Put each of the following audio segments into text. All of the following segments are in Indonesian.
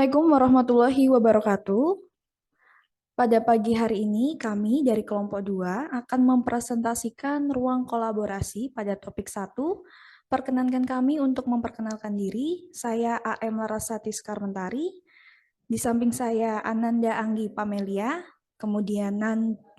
Assalamualaikum warahmatullahi wabarakatuh. Pada pagi hari ini, kami dari kelompok 2 akan mempresentasikan ruang kolaborasi pada topik 1. Perkenankan kami untuk memperkenalkan diri. Saya AM Larasati Skarmentari. Di samping saya Ananda Anggi Pamelia, kemudian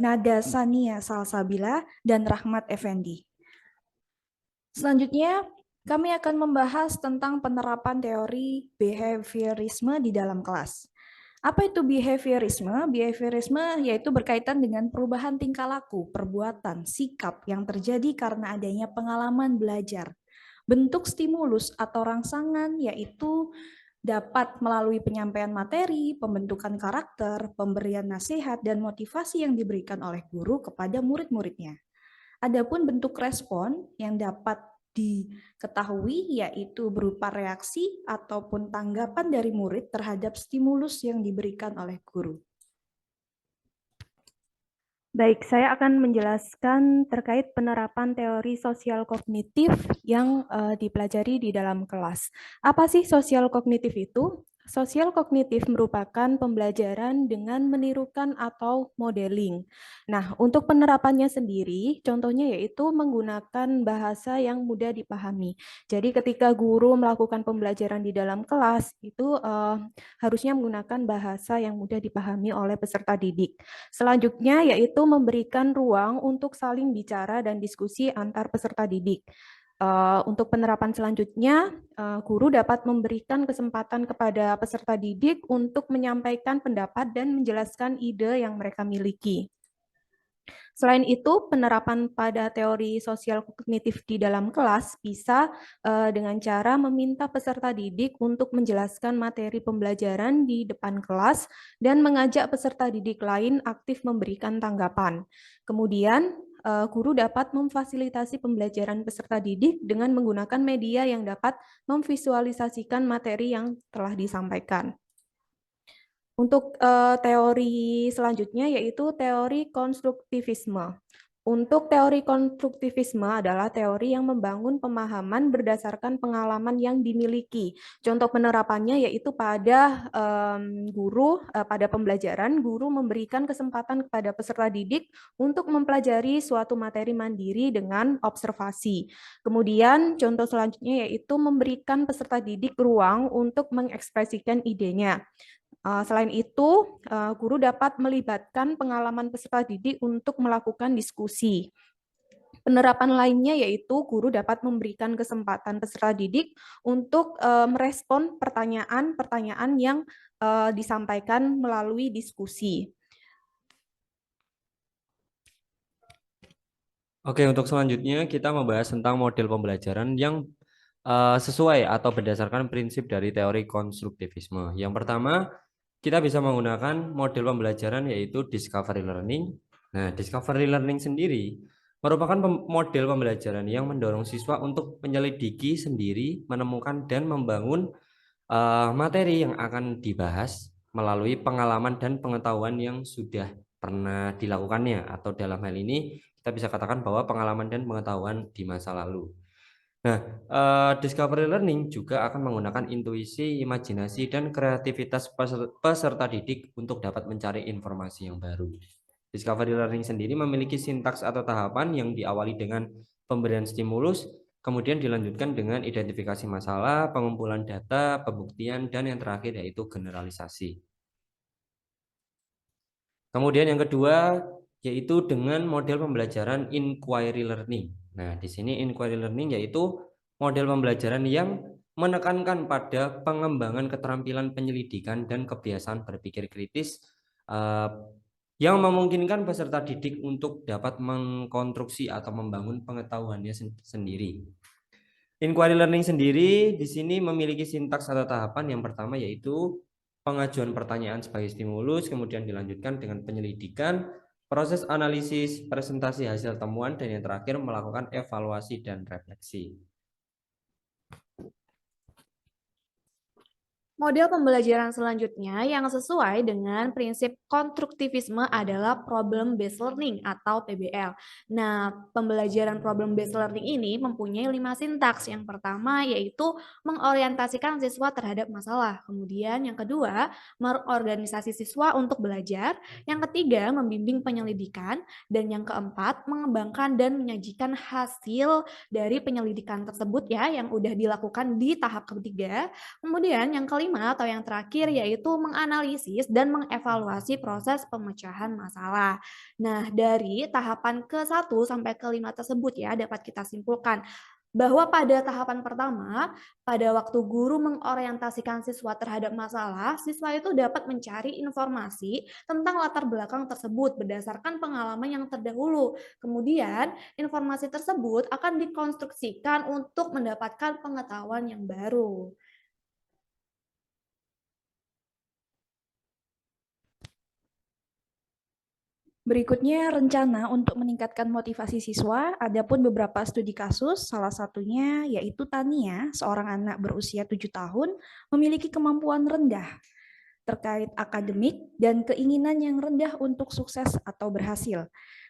Nada Sania Salsabila, dan Rahmat Effendi. Selanjutnya, kami akan membahas tentang penerapan teori behaviorisme di dalam kelas. Apa itu behaviorisme? Behaviorisme yaitu berkaitan dengan perubahan tingkah laku, perbuatan, sikap yang terjadi karena adanya pengalaman belajar. Bentuk stimulus atau rangsangan yaitu dapat melalui penyampaian materi, pembentukan karakter, pemberian nasihat, dan motivasi yang diberikan oleh guru kepada murid-muridnya. Adapun bentuk respon yang dapat diketahui yaitu berupa reaksi ataupun tanggapan dari murid terhadap stimulus yang diberikan oleh guru. Baik, saya akan menjelaskan terkait penerapan teori sosial kognitif yang dipelajari di dalam kelas. Apa sih sosial kognitif itu? Sosial kognitif merupakan pembelajaran dengan menirukan atau modeling. Nah, untuk penerapannya sendiri, contohnya yaitu menggunakan bahasa yang mudah dipahami. Jadi ketika guru melakukan pembelajaran di dalam kelas, itu harusnya menggunakan bahasa yang mudah dipahami oleh peserta didik. Selanjutnya yaitu memberikan ruang untuk saling bicara dan diskusi antar peserta didik. Untuk penerapan selanjutnya, guru dapat memberikan kesempatan kepada peserta didik untuk menyampaikan pendapat dan menjelaskan ide yang mereka miliki. Selain itu, penerapan pada teori sosial kognitif di dalam kelas bisa dengan cara meminta peserta didik untuk menjelaskan materi pembelajaran di depan kelas dan mengajak peserta didik lain aktif memberikan tanggapan. Kemudian, guru dapat memfasilitasi pembelajaran peserta didik dengan menggunakan media yang dapat memvisualisasikan materi yang telah disampaikan. Untuk teori selanjutnya yaitu teori konstruktivisme. Untuk teori konstruktivisme adalah teori yang membangun pemahaman berdasarkan pengalaman yang dimiliki. Contoh penerapannya yaitu pada pada pembelajaran, guru memberikan kesempatan kepada peserta didik untuk mempelajari suatu materi mandiri dengan observasi. Kemudian contoh selanjutnya yaitu memberikan peserta didik ruang untuk mengekspresikan idenya. Selain itu, guru dapat melibatkan pengalaman peserta didik untuk melakukan diskusi. Penerapan lainnya yaitu guru dapat memberikan kesempatan peserta didik untuk merespon pertanyaan-pertanyaan yang disampaikan melalui diskusi. Oke, untuk selanjutnya kita membahas tentang model pembelajaran yang sesuai atau berdasarkan prinsip dari teori konstruktivisme. Yang pertama, kita bisa menggunakan model pembelajaran yaitu discovery learning. Nah, discovery learning sendiri merupakan model pembelajaran yang mendorong siswa untuk menyelidiki sendiri, menemukan dan membangun materi yang akan dibahas melalui pengalaman dan pengetahuan yang sudah pernah dilakukannya, atau dalam hal ini kita bisa katakan bahwa pengalaman dan pengetahuan di masa lalu. Nah, discovery learning juga akan menggunakan intuisi, imajinasi, dan kreativitas peserta didik untuk dapat mencari informasi yang baru. Discovery learning sendiri memiliki sintaks atau tahapan yang diawali dengan pemberian stimulus, kemudian dilanjutkan dengan identifikasi masalah, pengumpulan data, pembuktian, dan yang terakhir yaitu generalisasi. Kemudian yang kedua yaitu dengan model pembelajaran inquiry learning. Nah, di sini inquiry learning yaitu model pembelajaran yang menekankan pada pengembangan keterampilan penyelidikan dan kebiasaan berpikir kritis yang memungkinkan peserta didik untuk dapat mengkonstruksi atau membangun pengetahuannya sendiri. Inquiry learning sendiri di sini memiliki sintaks atau tahapan. Yang pertama yaitu pengajuan pertanyaan sebagai stimulus, kemudian dilanjutkan dengan penyelidikan, proses analisis, presentasi hasil temuan, dan yang terakhir melakukan evaluasi dan refleksi. Model pembelajaran selanjutnya yang sesuai dengan prinsip konstruktivisme adalah problem based learning atau PBL. Nah, pembelajaran problem based learning ini mempunyai 5 sintaks. Yang pertama yaitu mengorientasikan siswa terhadap masalah. Kemudian yang kedua, mengorganisasi siswa untuk belajar. Yang ketiga, membimbing penyelidikan. Dan yang keempat, mengembangkan dan menyajikan hasil dari penyelidikan tersebut ya yang udah dilakukan di tahap ketiga. Kemudian yang kelima atau yang terakhir yaitu menganalisis dan mengevaluasi proses pemecahan masalah. Nah, dari tahapan ke-1 sampai ke-5 tersebut ya dapat kita simpulkan bahwa pada tahapan pertama, pada waktu guru mengorientasikan siswa terhadap masalah, siswa itu dapat mencari informasi tentang latar belakang tersebut berdasarkan pengalaman yang terdahulu. Kemudian, informasi tersebut akan dikonstruksikan untuk mendapatkan pengetahuan yang baru. Berikutnya rencana untuk meningkatkan motivasi siswa. Adapun beberapa studi kasus, salah satunya yaitu Tania, seorang anak berusia 7 tahun, memiliki kemampuan rendah terkait akademik dan keinginan yang rendah untuk sukses atau berhasil.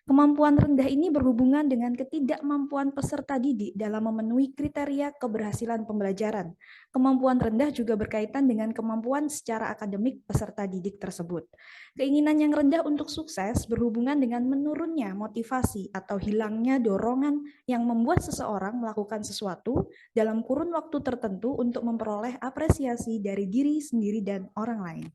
Kemampuan rendah ini berhubungan dengan ketidakmampuan peserta didik dalam memenuhi kriteria keberhasilan pembelajaran. Kemampuan rendah juga berkaitan dengan kemampuan secara akademik peserta didik tersebut. Keinginan yang rendah untuk sukses berhubungan dengan menurunnya motivasi atau hilangnya dorongan yang membuat seseorang melakukan sesuatu dalam kurun waktu tertentu untuk memperoleh apresiasi dari diri sendiri dan orang lain.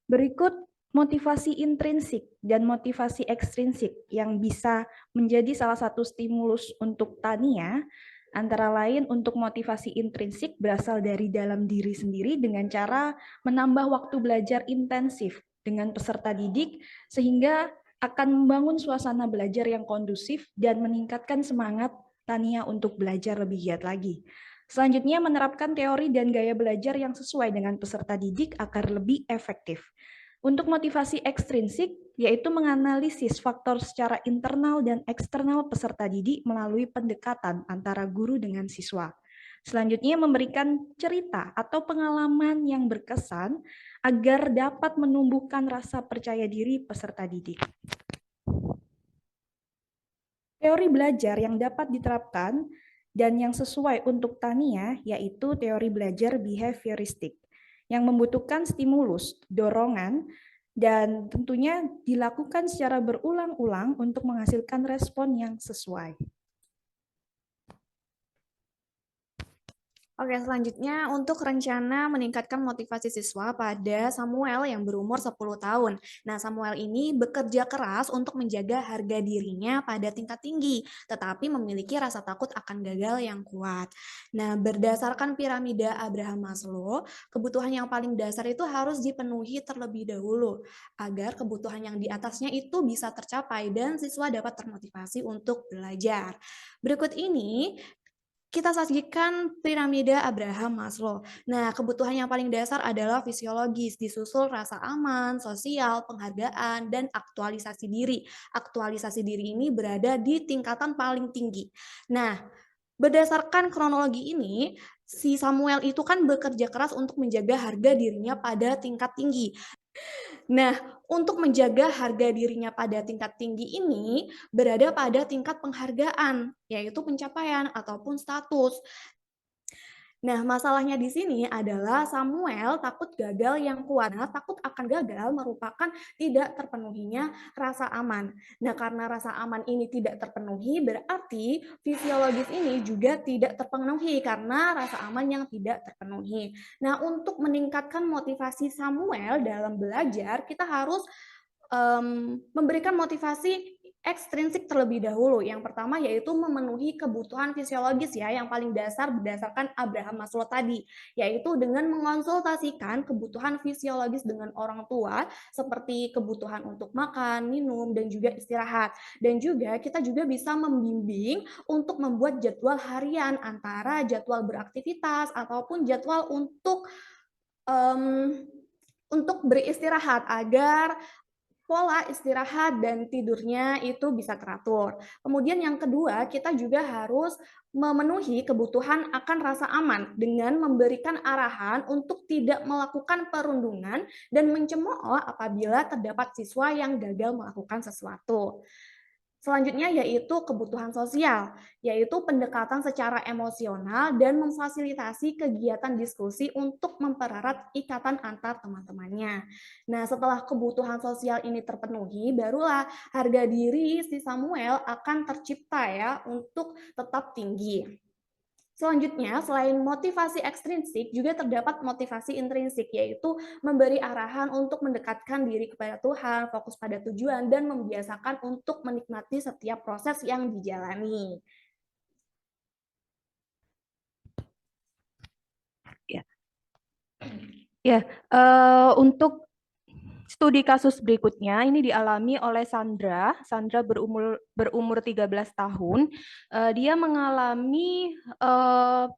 Berikut motivasi intrinsik dan motivasi ekstrinsik yang bisa menjadi salah satu stimulus untuk Tania, antara lain untuk motivasi intrinsik berasal dari dalam diri sendiri dengan cara menambah waktu belajar intensif dengan peserta didik sehingga akan membangun suasana belajar yang kondusif dan meningkatkan semangat Tania untuk belajar lebih giat lagi. Selanjutnya, menerapkan teori dan gaya belajar yang sesuai dengan peserta didik agar lebih efektif. Untuk motivasi ekstrinsik, yaitu menganalisis faktor secara internal dan eksternal peserta didik melalui pendekatan antara guru dengan siswa. Selanjutnya, memberikan cerita atau pengalaman yang berkesan agar dapat menumbuhkan rasa percaya diri peserta didik. Teori belajar yang dapat diterapkan dan yang sesuai untuk Tania yaitu teori belajar behavioristik yang membutuhkan stimulus, dorongan, dan tentunya dilakukan secara berulang-ulang untuk menghasilkan respon yang sesuai. Oke, selanjutnya untuk rencana meningkatkan motivasi siswa pada Samuel yang berumur 10 tahun. Nah, Samuel ini bekerja keras untuk menjaga harga dirinya pada tingkat tinggi, tetapi memiliki rasa takut akan gagal yang kuat. Nah, berdasarkan piramida Abraham Maslow, kebutuhan yang paling dasar itu harus dipenuhi terlebih dahulu, agar kebutuhan yang di atasnya itu bisa tercapai dan siswa dapat termotivasi untuk belajar. Berikut ini kita sajikan piramida Abraham Maslow. Nah, kebutuhan yang paling dasar adalah fisiologis, disusul rasa aman, sosial, penghargaan, dan aktualisasi diri. Aktualisasi diri ini berada di tingkatan paling tinggi. Nah, berdasarkan kronologi ini, si Samuel itu kan bekerja keras untuk menjaga harga dirinya pada tingkat tinggi. Nah, untuk menjaga harga dirinya pada tingkat tinggi ini berada pada tingkat penghargaan, yaitu pencapaian ataupun status. Nah, masalahnya di sini adalah Samuel takut gagal yang kuat. Nah, takut akan gagal merupakan tidak terpenuhinya rasa aman. Nah, karena rasa aman ini tidak terpenuhi, berarti fisiologis ini juga tidak terpenuhi karena rasa aman yang tidak terpenuhi. Nah, untuk meningkatkan motivasi Samuel dalam belajar, kita harus memberikan motivasi ekstrinsik terlebih dahulu. Yang pertama yaitu memenuhi kebutuhan fisiologis ya, yang paling dasar berdasarkan Abraham Maslow tadi, yaitu dengan mengonsultasikan kebutuhan fisiologis dengan orang tua seperti kebutuhan untuk makan, minum, dan juga istirahat. Dan juga kita juga bisa membimbing untuk membuat jadwal harian antara jadwal beraktivitas ataupun jadwal untuk beristirahat agar pola istirahat dan tidurnya itu bisa teratur. Kemudian yang kedua, kita juga harus memenuhi kebutuhan akan rasa aman dengan memberikan arahan untuk tidak melakukan perundungan dan mencemooh apabila terdapat siswa yang gagal melakukan sesuatu. Selanjutnya yaitu kebutuhan sosial, yaitu pendekatan secara emosional dan memfasilitasi kegiatan diskusi untuk mempererat ikatan antar teman-temannya. Nah, setelah kebutuhan sosial ini terpenuhi, barulah harga diri si Samuel akan tercipta ya untuk tetap tinggi. Selanjutnya, selain motivasi ekstrinsik, juga terdapat motivasi intrinsik, yaitu memberi arahan untuk mendekatkan diri kepada Tuhan, fokus pada tujuan, dan membiasakan untuk menikmati setiap proses yang dijalani. Ya, ya. Untuk studi kasus berikutnya ini dialami oleh Sandra. Sandra berumur 13 tahun. Dia mengalami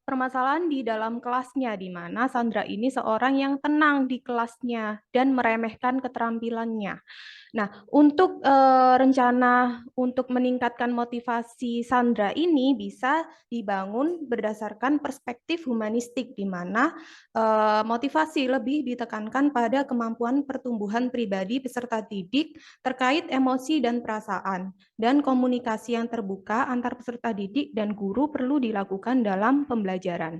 permasalahan di dalam kelasnya, di mana Sandra ini seorang yang tenang di kelasnya dan meremehkan keterampilannya. Nah, untuk rencana untuk meningkatkan motivasi Sandra ini bisa dibangun berdasarkan perspektif humanistik, di mana motivasi lebih ditekankan pada kemampuan pertumbuhan pribadi peserta didik terkait emosi dan perasaan, dan komunikasi yang terbuka antar peserta didik dan guru perlu dilakukan dalam pembelajaran.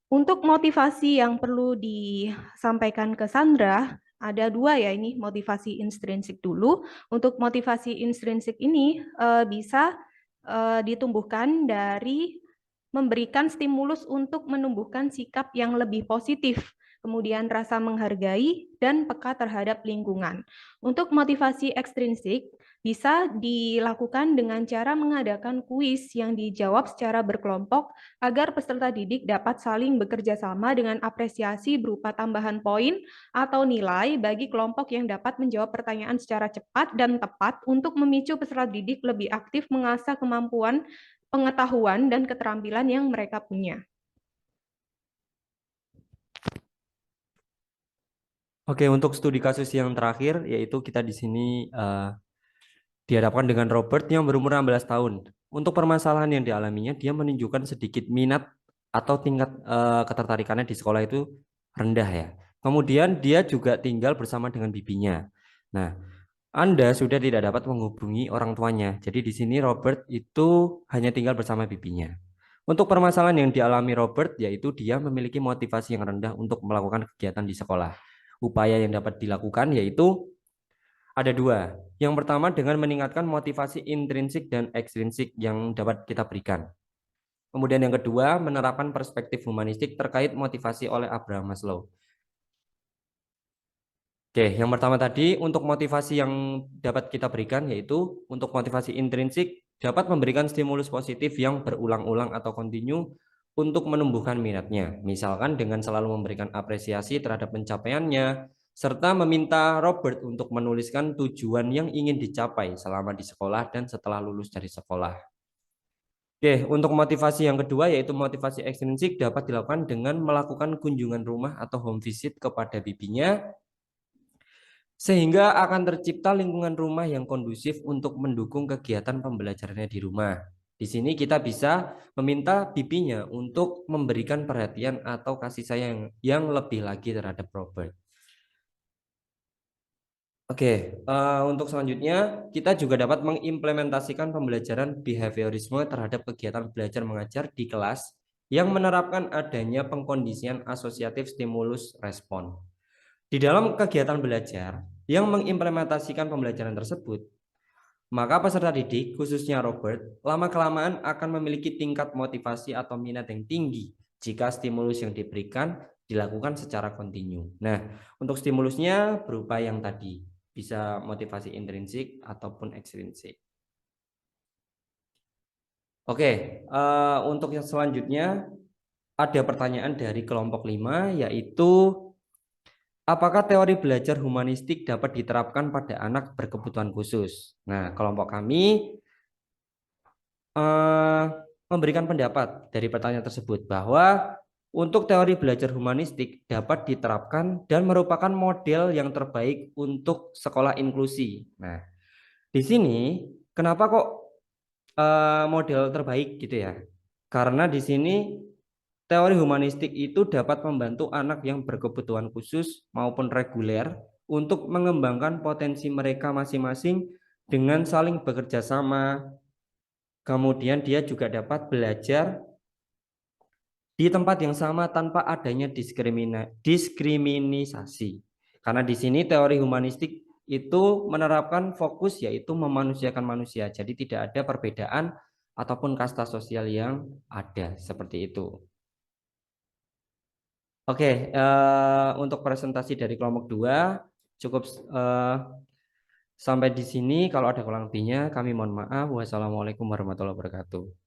Untuk motivasi yang perlu disampaikan ke Sandra, ada dua ya, ini motivasi intrinsik dulu. Untuk motivasi intrinsik ini bisa ditumbuhkan dari memberikan stimulus untuk menumbuhkan sikap yang lebih positif, kemudian rasa menghargai dan peka terhadap lingkungan. Untuk motivasi ekstrinsik bisa dilakukan dengan cara mengadakan kuis yang dijawab secara berkelompok agar peserta didik dapat saling bekerja sama dengan apresiasi berupa tambahan poin atau nilai bagi kelompok yang dapat menjawab pertanyaan secara cepat dan tepat untuk memicu peserta didik lebih aktif mengasah kemampuan pengetahuan dan keterampilan yang mereka punya. Oke, untuk studi kasus yang terakhir, yaitu kita di sini dihadapkan dengan Robert yang berumur 16 tahun. Untuk permasalahan yang dialaminya, dia menunjukkan sedikit minat atau tingkat ketertarikannya di sekolah itu rendah ya. Kemudian dia juga tinggal bersama dengan bibinya. Nah, Anda sudah tidak dapat menghubungi orang tuanya. Jadi di sini Robert itu hanya tinggal bersama bibinya. Untuk permasalahan yang dialami Robert, yaitu dia memiliki motivasi yang rendah untuk melakukan kegiatan di sekolah. Upaya yang dapat dilakukan yaitu ada dua. Yang pertama dengan meningkatkan motivasi intrinsik dan ekstrinsik yang dapat kita berikan. Kemudian yang kedua, menerapkan perspektif humanistik terkait motivasi oleh Abraham Maslow. Oke, yang pertama tadi untuk motivasi yang dapat kita berikan yaitu untuk motivasi intrinsik dapat memberikan stimulus positif yang berulang-ulang atau kontinu untuk menumbuhkan minatnya. Misalkan dengan selalu memberikan apresiasi terhadap pencapaiannya, serta meminta Robert untuk menuliskan tujuan yang ingin dicapai selama di sekolah dan setelah lulus dari sekolah. Oke, untuk motivasi yang kedua yaitu motivasi ekstrinsik dapat dilakukan dengan melakukan kunjungan rumah atau home visit kepada bibinya, sehingga akan tercipta lingkungan rumah yang kondusif untuk mendukung kegiatan pembelajarannya di rumah. Di sini kita bisa meminta bibinya untuk memberikan perhatian atau kasih sayang yang lebih lagi terhadap Robert. Oke, untuk selanjutnya kita juga dapat mengimplementasikan pembelajaran behaviorisme terhadap kegiatan belajar mengajar di kelas yang menerapkan adanya pengkondisian asosiatif stimulus respon. Di dalam kegiatan belajar yang mengimplementasikan pembelajaran tersebut, maka peserta didik, khususnya Robert, lama-kelamaan akan memiliki tingkat motivasi atau minat yang tinggi jika stimulus yang diberikan dilakukan secara kontinu. Nah, untuk stimulusnya berupa yang tadi, bisa motivasi intrinsik ataupun ekstrinsik. Oke, untuk yang selanjutnya ada pertanyaan dari kelompok 5, yaitu apakah teori belajar humanistik dapat diterapkan pada anak berkebutuhan khusus? Nah, kelompok kami memberikan pendapat dari pertanyaan tersebut bahwa untuk teori belajar humanistik dapat diterapkan dan merupakan model yang terbaik untuk sekolah inklusi. Nah, di sini kenapa kok model terbaik gitu ya? Karena di sini teori humanistik itu dapat membantu anak yang berkebutuhan khusus maupun reguler untuk mengembangkan potensi mereka masing-masing dengan saling bekerja sama. Kemudian dia juga dapat belajar di tempat yang sama tanpa adanya diskriminisasi. Karena di sini teori humanistik itu menerapkan fokus yaitu memanusiakan manusia. Jadi tidak ada perbedaan ataupun kasta sosial yang ada seperti itu. Oke, untuk presentasi dari kelompok 2 cukup sampai di sini. Kalau ada kurang lebihnya kami mohon maaf. Wassalamualaikum warahmatullahi wabarakatuh.